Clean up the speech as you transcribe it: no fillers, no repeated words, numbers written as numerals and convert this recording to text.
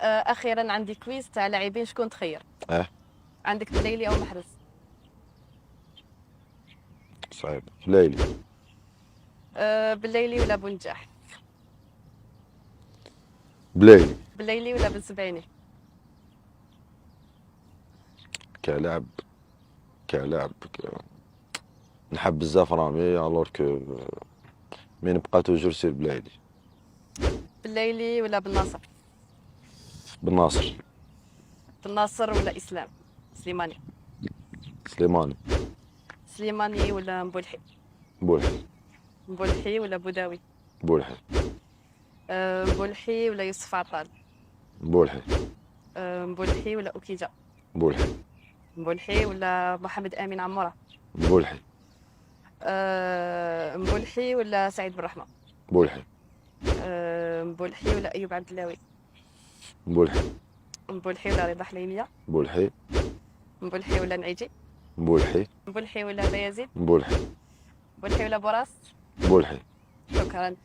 اخيرا عندي كويز تاع لاعبين، شكون تخير؟ اه عندك بليلي او محرز؟ صعيب. ليلي. بليلي ولا بنجاح؟ بليلي. بليلي ولا بن سبعيني؟ كلاعب كلاعب نحب بزاف رامي الوغ كو مي نبقى توجور سير بليلي. بليلي ولا بن ناصر؟ بالناصر. بن ناصر ولا اسلام سليماني؟ سليماني. سليماني ولا مبولحي؟ بولحي. مبولحي ولا بوداوي؟ بولحي. مبولحي ولا يوسف عطال؟ بولحي. مبولحي ولا اوكيجا؟ بولحي. مبولحي ولا محمد امين عموره؟ بولحي. مبولحي ولا سعيد بن الرحمه؟ بولحي. مبولحي ولا ايوب عبد اللاوي؟ بولحي. مبولحي ولا رضا حليميه؟ بولحي. مبولحي ولا نعيجي؟ بولحي. مبولحي ولا بايزيد؟ بولحي. مبولحي ولا بوراس؟ بولحي. شكرا.